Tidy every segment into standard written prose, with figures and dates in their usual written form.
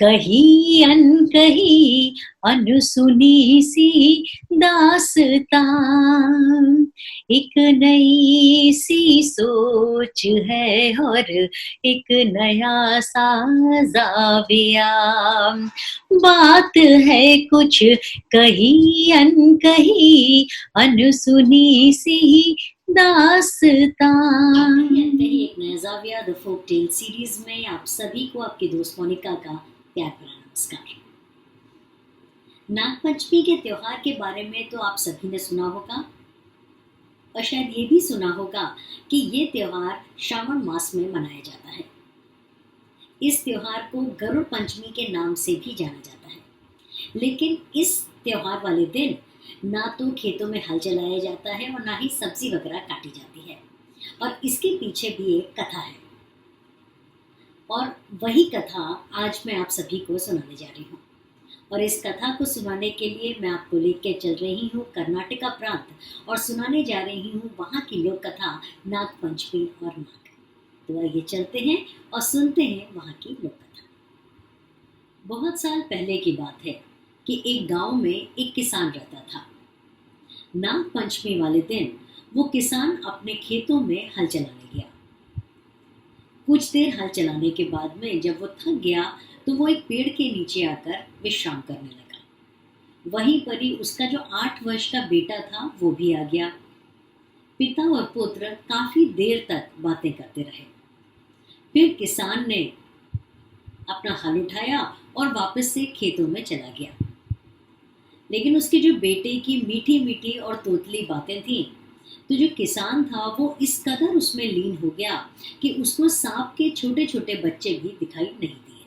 कहीं अनकही अनसुनी सी दास्तां, एक नई सी सोच है और एक नया सा जाविया। बात है कुछ कहीं अनकही अनसुनी सी दास्तां। कहीं एक नया जाविया द फोक टेल सीरीज में आप सभी को आपकी दोस्त मोनिका का प्यार भरा नमस्कार। नागपंचमी के त्योहार के बारे में तो आप सभी ने सुना होगा और शायद ये भी सुना होगा कि ये त्योहार श्रावण मास में मनाया जाता है। इस त्योहार को गरुड़ पंचमी के नाम से भी जाना जाता है। लेकिन इस त्योहार वाले दिन ना तो खेतों में हल चलाया जाता है और ना ही सब्जी वगैरह काटी जाती है, और इसके पीछे भी एक कथा है। और वही कथा आज मैं आप सभी को सुनाने जा रही हूँ। और इस कथा को सुनाने के लिए मैं आपको लेकर चल रही हूँ कर्नाटका प्रांत, और सुनाने जा रही हूँ वहाँ की लोक कथा नाग पंचमी और नाग। तो आइए चलते हैं और सुनते हैं वहाँ की लोक कथा। बहुत साल पहले की बात है कि एक गांव में एक किसान रहता था। नाग पंचमी वाले दिन वो किसान अपने खेतों में हल चलाने गया। कुछ देर हल चलाने के बाद में जब वो थक गया तो वो एक पेड़ के नीचे आकर विश्राम करने लगा। वहीं पर ही उसका जो 8 वर्ष का बेटा था वो भी आ गया। पिता और पुत्र काफी देर तक बातें करते रहे। फिर किसान ने अपना हल उठाया और वापस से खेतों में चला गया। लेकिन उसके जो बेटे की मीठी मीठी और तोतली बातें थीं, तो जो किसान था वो इस कदर उसमें लीन हो गया कि उसको सांप के छोटे छोटे बच्चे भी दिखाई नहीं दिए।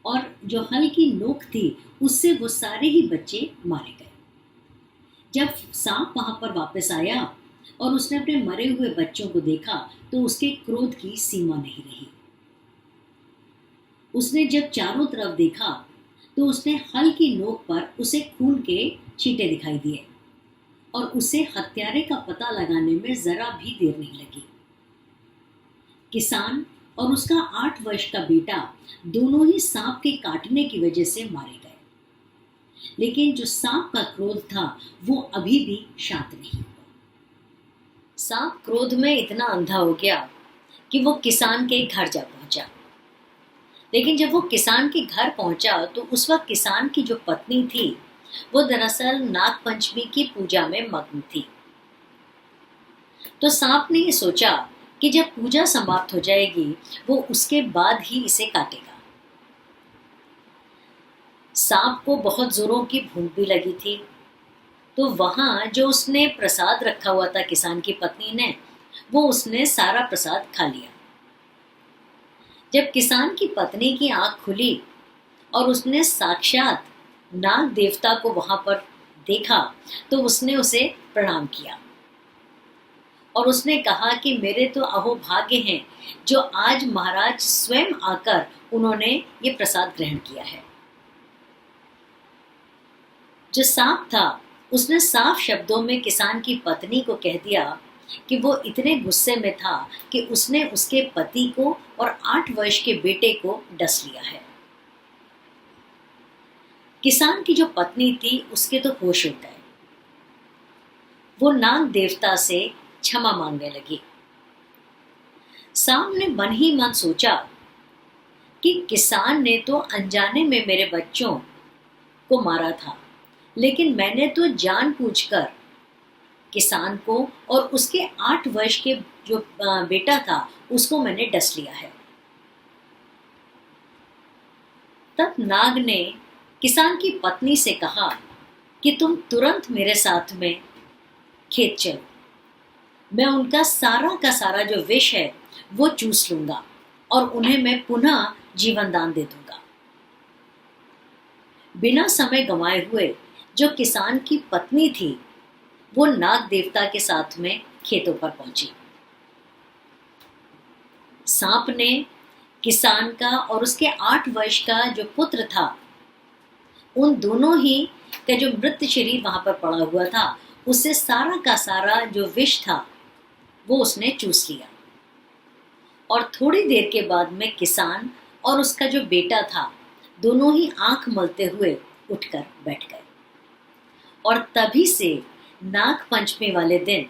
और जो हल की नोक थी उससे वो सारे ही बच्चे मारे गए। जब सांप वहां पर वापस आया और उसने अपने मरे हुए बच्चों को देखा तो उसके क्रोध की सीमा नहीं रही। उसने जब चारों तरफ देखा तो उसने हल की नोक पर उसे खून के छींटे दिखाई दिए, और उसे हत्यारे का पता लगाने में जरा भी देर नहीं लगी। किसान और उसका 8 वर्ष का बेटा दोनों ही सांप के काटने की वजह से मारे गए। लेकिन जो सांप का क्रोध था वो अभी भी शांत नहीं हुआ। सांप क्रोध में इतना अंधा हो गया कि वो किसान के घर जा पहुंचा। लेकिन जब वो किसान के घर पहुंचा तो उस वक्त किसान की जो पत्नी थी वो दरअसल नाग पंचमी की पूजा में मग्न थी। तो सांप ने ये सोचा कि जब पूजा समाप्त हो जाएगी वो उसके बाद ही इसे काटेगा। सांप को बहुत जोरों की भूख भी लगी थी, तो वहां जो उसने प्रसाद रखा हुआ था किसान की पत्नी ने, वो उसने सारा प्रसाद खा लिया। जब किसान की पत्नी की आंख खुली और उसने साक्षात नाग देवता को वहां पर देखा तो उसने उसे प्रणाम किया और उसने कहा कि मेरे तो अहोभाग्य हैं जो आज महाराज स्वयं आकर उन्होंने ये प्रसाद ग्रहण किया है। जो सांप था उसने साफ शब्दों में किसान की पत्नी को कह दिया कि वो इतने गुस्से में था कि उसने उसके पति को और 8 वर्ष के बेटे को डस लिया है। किसान की जो पत्नी थी उसके तो होश उड़ गए। वो नाग देवता से क्षमा मांगने लगी। सांप ने मन ही मन सोचा कि किसान ने तो अनजाने में मेरे बच्चों को मारा था, लेकिन मैंने तो जानबूझकर किसान को और उसके 8 वर्ष के जो बेटा था उसको मैंने डस लिया है। तब नाग ने किसान की पत्नी से कहा कि तुम तुरंत मेरे साथ में खेत चलो, मैं उनका सारा का सारा जो विष है वो चूस लूंगा और उन्हें मैं पुनः जीवन दान दे दूंगा। बिना समय गंवाए हुए जो किसान की पत्नी थी वो नाग देवता के साथ में खेतों पर पहुंची। सांप ने किसान का और उसके 8 वर्ष का जो पुत्र था उन दोनों ही का जो मृत शरीर वहां पर पड़ा हुआ था उससे सारा का सारा जो विष था वो उसने चूस लिया। और थोड़ी देर के बाद में किसान और उसका जो बेटा था, दोनों ही आंख मलते हुए उठकर बैठ गए। और तभी से नाग पंचमी वाले दिन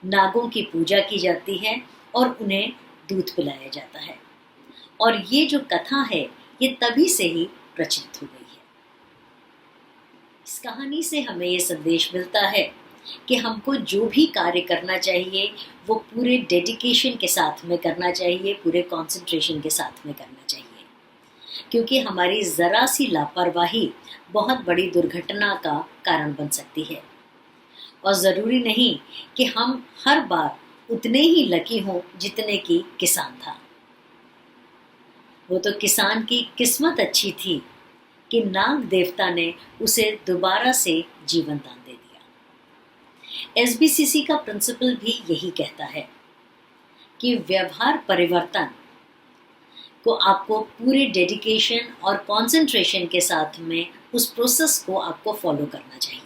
नागों की पूजा की जाती है और उन्हें दूध पिलाया जाता है। और ये जो कथा है, ये तभी से ही प्रचलित हो गई है। इस कहानी से हमें ये संदेश मिलता है कि हमको जो भी कार्य करना चाहिए वो पूरे डेडिकेशन के साथ में करना चाहिए, पूरे कंसंट्रेशन के साथ में करना चाहिए, क्योंकि हमारी ज़रा सी लापरवाही बहुत बड़ी दुर्घटना का कारण बन सकती है। और ज़रूरी नहीं कि हम हर बार उतने ही लकी हों जितने की किसान था। वो तो किसान की किस्मत अच्छी थी कि नाग देवता ने उसे दोबारा से जीवन दान दे दिया। एसबीसीसी का प्रिंसिपल भी यही कहता है कि व्यवहार परिवर्तन को आपको पूरे डेडिकेशन और कंसंट्रेशन के साथ में उस प्रोसेस को आपको फॉलो करना चाहिए।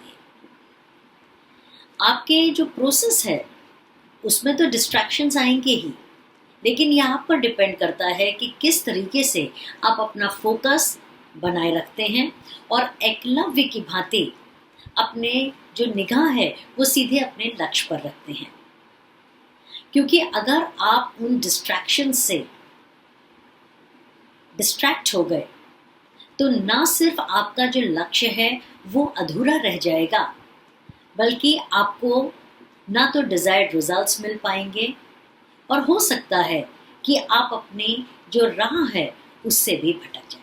आपके जो प्रोसेस है उसमें तो डिस्ट्रैक्शंस आएंगे ही, लेकिन यहाँ पर डिपेंड करता है कि किस तरीके से आप अपना फोकस बनाए रखते हैं और एकलव्य की भांति अपने जो निगाह है वो सीधे अपने लक्ष्य पर रखते हैं। क्योंकि अगर आप उन डिस्ट्रैक्शन से डिस्ट्रैक्ट हो गए तो ना सिर्फ आपका जो लक्ष्य है वो अधूरा रह जाएगा, बल्कि आपको ना तो डिजायर्ड रिजल्ट्स मिल पाएंगे और हो सकता है कि आप अपनी जो राह है उससे भी भटक जाए।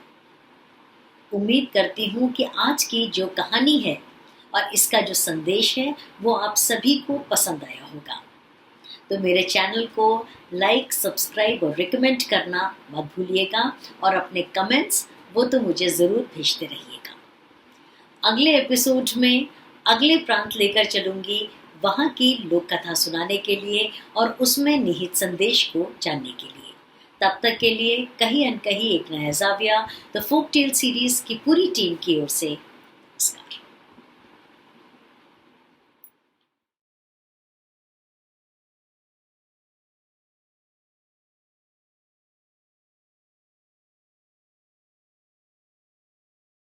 उम्मीद करती हूँ कि आज की जो कहानी है और इसका जो संदेश है वो आप सभी को पसंद आया होगा। तो मेरे चैनल को लाइक, सब्सक्राइब और रिकमेंड करना मत भूलिएगा और अपने कमेंट्स वो तो मुझे ज़रूर भेजते रहिएगा। अगले एपिसोड में अगले प्रांत लेकर चलूँगी, वहाँ की लोक कथा सुनाने के लिए और उसमें निहित संदेश को जानने के लिए। तब तक के लिए कहीं अनकहीं एक नया जाविया द फोक टेल सीरीज की पूरी टीम की ओर से नमस्कार।